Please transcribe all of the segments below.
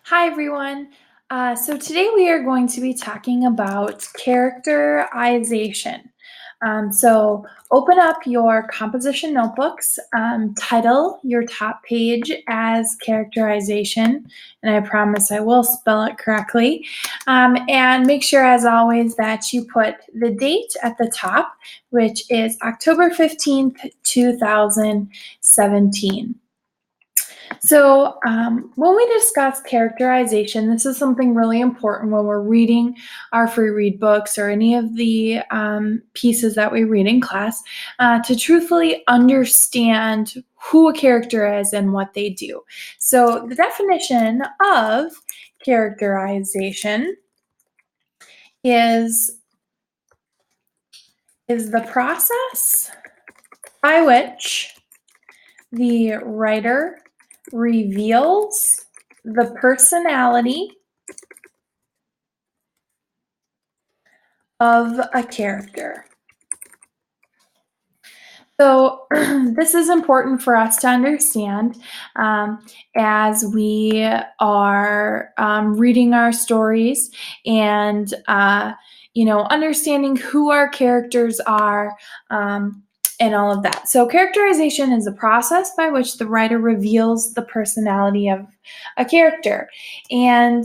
Hi, everyone. So today we are going to be talking about characterization. So open up your composition notebooks, title your top page as characterization, and I promise I will spell it correctly. And make sure, as always, that you put the date at the top, which is October 15th, 2017. So, when we discuss characterization, this is something really important when we're reading our free read books or any of the pieces that we read in class to truthfully understand who a character is and what they do. So, the definition of characterization is the process by which the writer reveals the personality of a character. So this is important for us to understand as we are reading our stories and understanding who our characters are. And all of that. So characterization is a process by which the writer reveals the personality of a character. And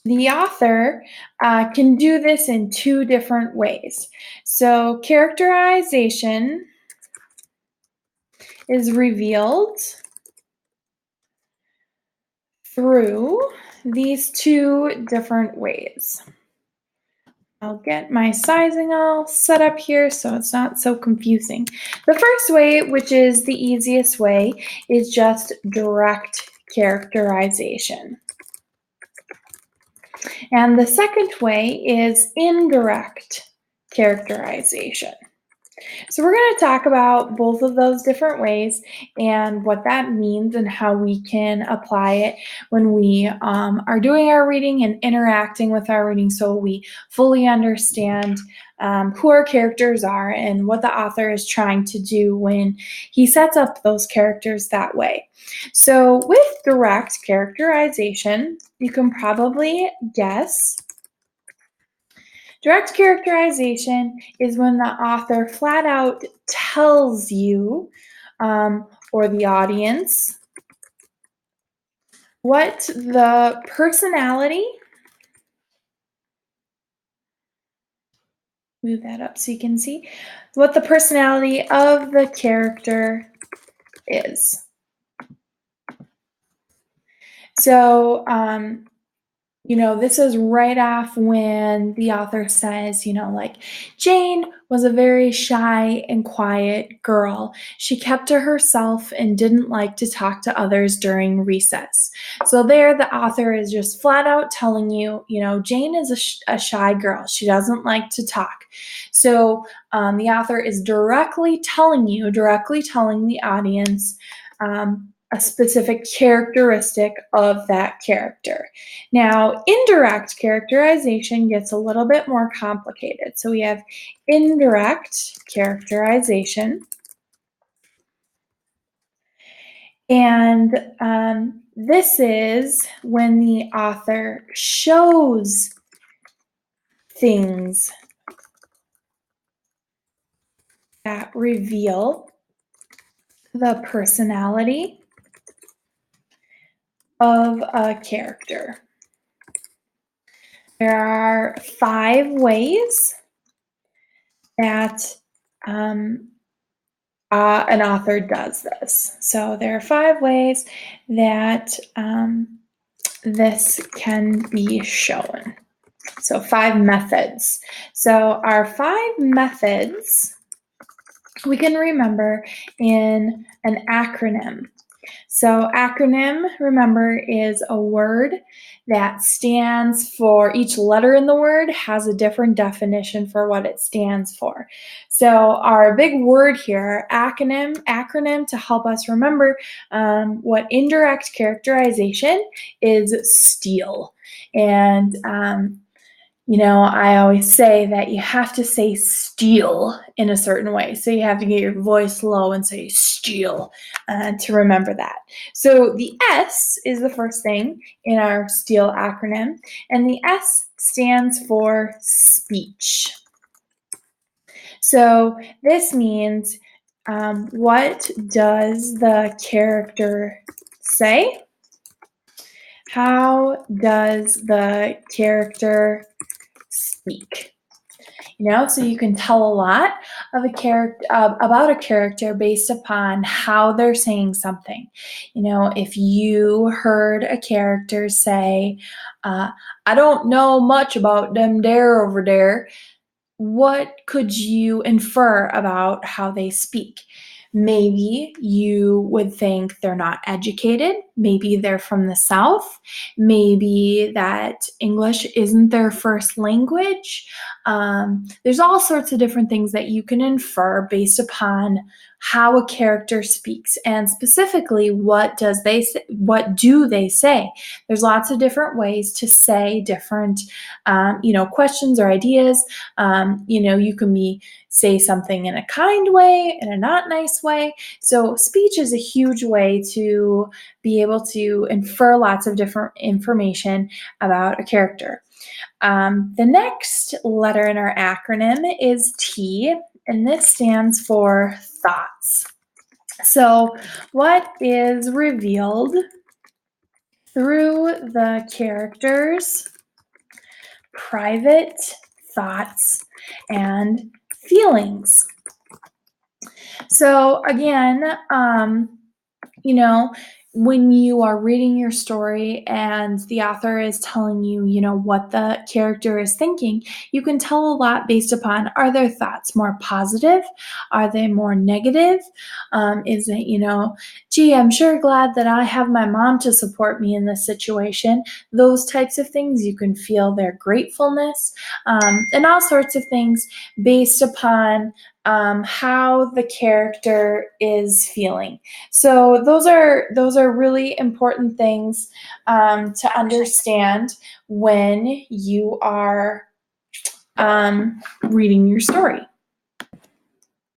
the author can do this in two different ways. So characterization is revealed through these two different ways. I'll get my sizing all set up here so it's not so confusing. The first way, which is the easiest way, is just direct characterization. And the second way is indirect characterization. So we're going to talk about both of those different ways and what that means and how we can apply it when we are doing our reading and interacting with our reading so we fully understand who our characters are and what the author is trying to do when he sets up those characters that way. So with direct characterization, you can probably guess. Direct characterization is when the author flat out tells you or the audience what the personality, move that up so you can see, what the personality of the character is. So, this is right off when the author says, like Jane was a very shy and quiet girl. She kept to herself and didn't like to talk to others during recess. So there the author is just flat out telling you, Jane is a shy girl. She doesn't like to talk. So the author is directly telling the audience a specific characteristic of that character. Now, indirect characterization gets a little bit more complicated. So we have indirect characterization. And this is when the author shows things that reveal the personality of a character. There are 5 ways that an author does this. So there are 5 ways that this can be shown. So 5 methods. So our 5 methods we can remember in an acronym. So acronym, remember, is a word that stands for, each letter in the word has a different definition for what it stands for. So our big word here, acronym to help us remember what indirect characterization is, steal. And I always say that you have to say steel in a certain way. So you have to get your voice low and say steel to remember that. So the S is the first thing in our STEEL acronym, and the S stands for speech. So this means what does the character say? How does the character speak? So you can tell a lot of a character about a character based upon how they're saying something. If you heard a character say, "I don't know much about them there over there," what could you infer about how they speak? Maybe you would think they're not educated. Maybe they're from the South. Maybe that English isn't their first language. There's all sorts of different things that you can infer based upon how a character speaks, and specifically, what do they say? There's lots of different ways to say different, questions or ideas. You can say something in a kind way, in a not nice way. So speech is a huge way to be able to infer lots of different information about a character. The next letter in our acronym is T, and this stands for thoughts. So what is revealed through the characters' private thoughts and feelings? So again, when you are reading your story and the author is telling you, what the character is thinking, you can tell a lot based upon, are their thoughts more positive? Are they more negative? Is it, gee, I'm sure glad that I have my mom to support me in this situation. Those types of things, you can feel their gratefulness, and all sorts of things based upon how the character is feeling. So those are really important things to understand when you are reading your story.